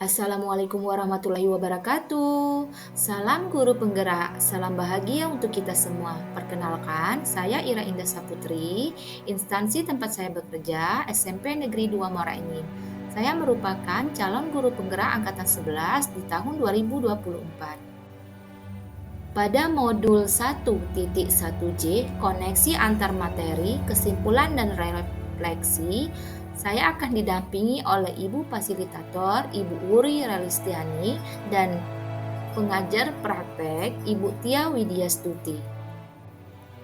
Assalamualaikum warahmatullahi wabarakatuh. Salam guru penggerak, salam bahagia untuk kita semua. Perkenalkan, saya Ira Indah Saputri, instansi tempat saya bekerja, SMP Negeri 2 Muara Enim. Saya merupakan calon guru penggerak angkatan 11 di tahun 2024. Pada modul 1.1J, koneksi antar materi, kesimpulan dan refleksi, saya akan didampingi oleh Ibu Fasilitator, Ibu Wuri Relistiani, dan pengajar praktek, Ibu Tia Widyastuti.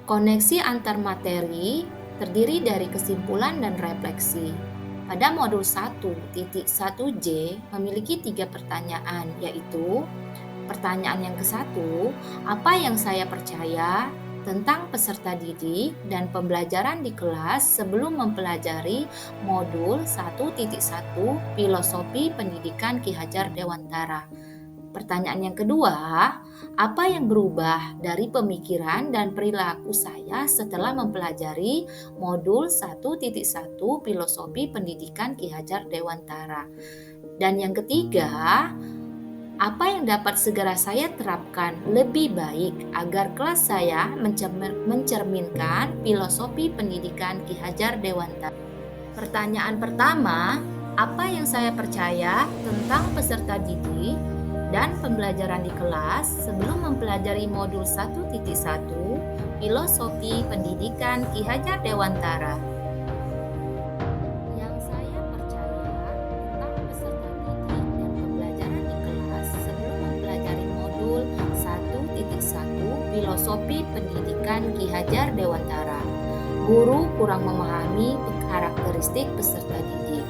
Koneksi antar materi terdiri dari kesimpulan dan refleksi. Pada modul 1.1J memiliki 3 pertanyaan, yaitu pertanyaan yang ke-1, apa yang saya percaya tentang peserta didik dan pembelajaran di kelas sebelum mempelajari modul 1.1 Filosofi Pendidikan Ki Hajar Dewantara. Pertanyaan yang kedua, apa yang berubah dari pemikiran dan perilaku saya setelah mempelajari modul 1.1 Filosofi Pendidikan Ki Hajar Dewantara? Dan yang ketiga, apa yang dapat segera saya terapkan lebih baik agar kelas saya mencerminkan filosofi pendidikan Ki Hajar Dewantara? Pertanyaan pertama, apa yang saya percaya tentang peserta didik dan pembelajaran di kelas sebelum mempelajari modul 1.1 Filosofi Pendidikan Ki Hajar Dewantara? Filosofi Pendidikan Ki Hajar Dewantara. Guru kurang memahami karakteristik peserta didik.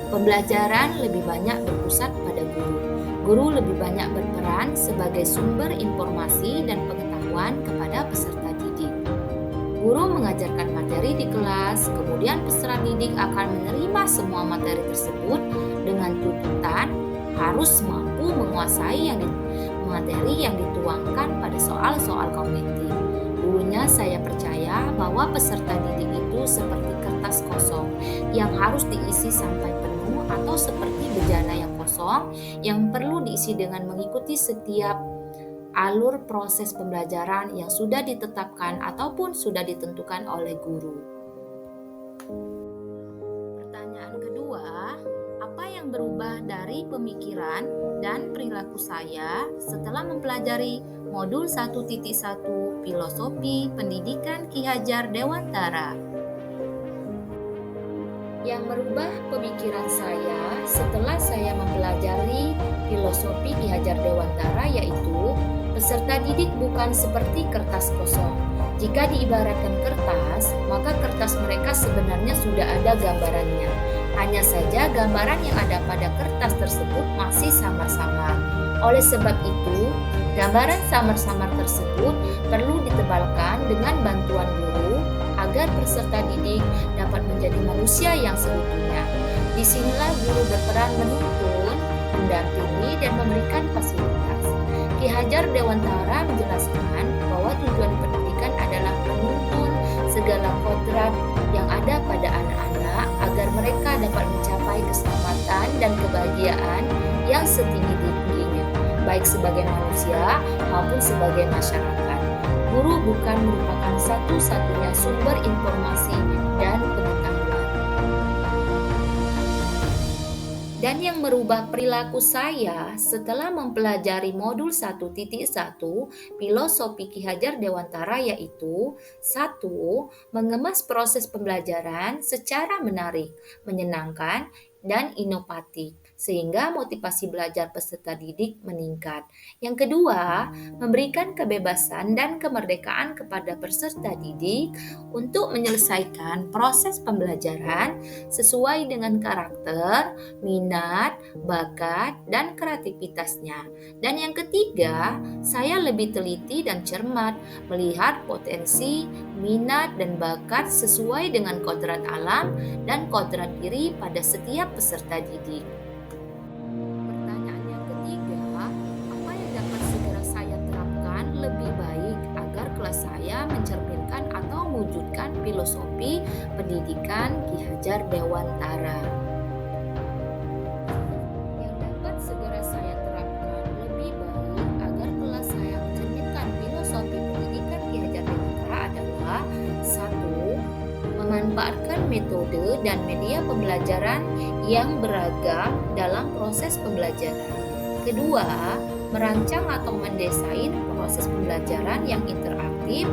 Pembelajaran lebih banyak berpusat pada guru. Guru lebih banyak berperan sebagai sumber informasi dan pengetahuan kepada peserta didik. Guru mengajarkan materi di kelas, kemudian peserta didik akan menerima semua materi tersebut dengan tuntutan harus mampu menguasai materi yang dituangkan pada soal-soal kognitif. Dulunya saya percaya bahwa peserta didik itu seperti kertas kosong yang harus diisi sampai penuh atau seperti bejana yang kosong yang perlu diisi dengan mengikuti setiap alur proses pembelajaran yang sudah ditetapkan ataupun sudah ditentukan oleh guru. Pertanyaan kedua, apa yang berubah dari pemikiran dan perilaku saya setelah mempelajari modul 1.1 Filosofi Pendidikan Ki Hajar Dewantara? Yang merubah pemikiran saya setelah saya mempelajari filosofi Ki Hajar Dewantara yaitu peserta didik bukan seperti kertas kosong. Jika diibaratkan kertas, maka kertas mereka sebenarnya sudah ada gambarannya. Hanya saja gambaran yang ada pada kertas tersebut masih samar-samar. Oleh sebab itu, gambaran samar-samar tersebut perlu ditebalkan dengan bantuan guru agar peserta didik dapat menjadi manusia yang seutuhnya. Disinilah guru berperan menuntun, mendampingi, dan memberikan fasilitas. Ki Hajar Dewantara menjelaskan bahwa tujuan pendidikan adalah menuntun segala kodrat yang ada pada anak-anak agar mereka dapat mencapai keselamatan dan kebahagiaan yang setinggi-tingginya, baik sebagai manusia maupun sebagai masyarakat. Guru bukan merupakan satu-satunya sumber informasi dan pengetahuan. Dan yang merubah perilaku saya setelah mempelajari modul 1.1 Filosofi Ki Hajar Dewantara yaitu 1. Mengemas proses pembelajaran secara menarik, menyenangkan, dan inovatif sehingga motivasi belajar peserta didik meningkat. Yang kedua, memberikan kebebasan dan kemerdekaan kepada peserta didik untuk menyelesaikan proses pembelajaran sesuai dengan karakter, minat, bakat, dan kreativitasnya. Dan yang ketiga, saya lebih teliti dan cermat melihat potensi, minat, dan bakat sesuai dengan kodrat alam dan kodrat diri pada setiap peserta didik. Pertanyaan yang ketiga, apa yang dapat segera saya terapkan lebih baik agar kelas saya mencerminkan atau mewujudkan filosofi pendidikan Ki Hajar Dewantara? Yang dapat segera memanfaatkan metode dan media pembelajaran yang beragam dalam proses pembelajaran. Kedua, merancang atau mendesain proses pembelajaran yang interaktif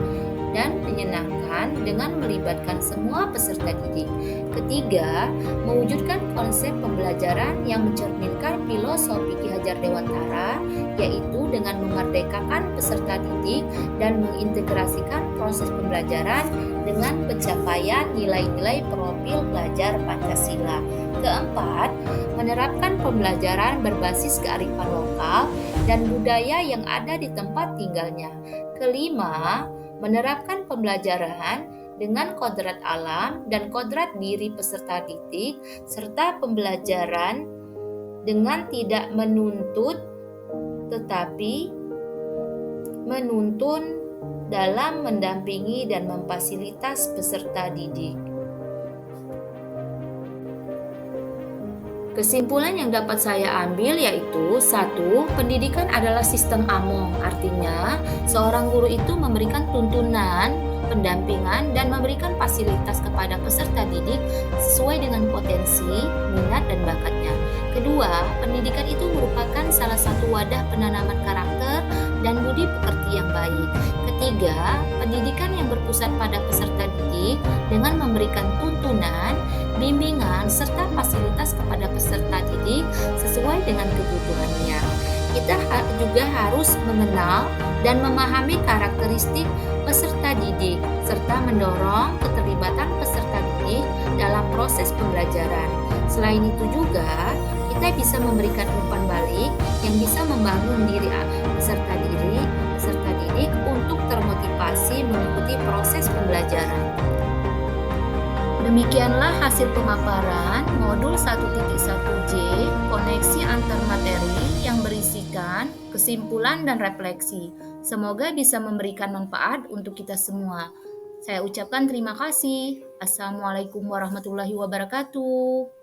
dan menyenangkan dengan melibatkan semua peserta didik. Ketiga, mewujudkan konsep pembelajaran yang mencerminkan filosofi Ki Hajar Dewantara, yaitu dengan memerdekakan peserta didik dan mengintegrasikan proses pembelajaran dengan pencapaian nilai-nilai profil pelajar Pancasila. Keempat, menerapkan pembelajaran berbasis kearifan lokal dan budaya yang ada di tempat tinggalnya. Kelima, menerapkan pembelajaran dengan kodrat alam dan kodrat diri peserta didik, serta pembelajaran dengan tidak menuntut tetapi menuntun dalam mendampingi dan memfasilitas peserta didik. Kesimpulan yang dapat saya ambil yaitu 1. Pendidikan adalah sistem among, artinya seorang guru itu memberikan tuntunan, pendampingan, dan memberikan fasilitas kepada peserta didik sesuai dengan potensi, minat, dan bakatnya. Kedua, pendidikan itu merupakan salah satu wadah penanaman karakter dan budi pekerti yang baik. Ketiga, pendidikan yang berpusat pada peserta didik dengan memberikan tuntunan, bimbingan, serta fasilitas kepada peserta didik sesuai dengan kebutuhannya. Kita juga harus mengenal dan memahami karakteristik peserta didik, serta mendorong keterlibatan peserta didik dalam proses pembelajaran. Selain itu juga, kita bisa memberikan umpan balik yang bisa membangun diri peserta didik untuk termotivasi mengikuti proses pembelajaran. Demikianlah hasil pemaparan modul 1.1J koneksi antar materi yang berisikan kesimpulan dan refleksi. Semoga bisa memberikan manfaat untuk kita semua. Saya ucapkan terima kasih. Assalamualaikum warahmatullahi wabarakatuh.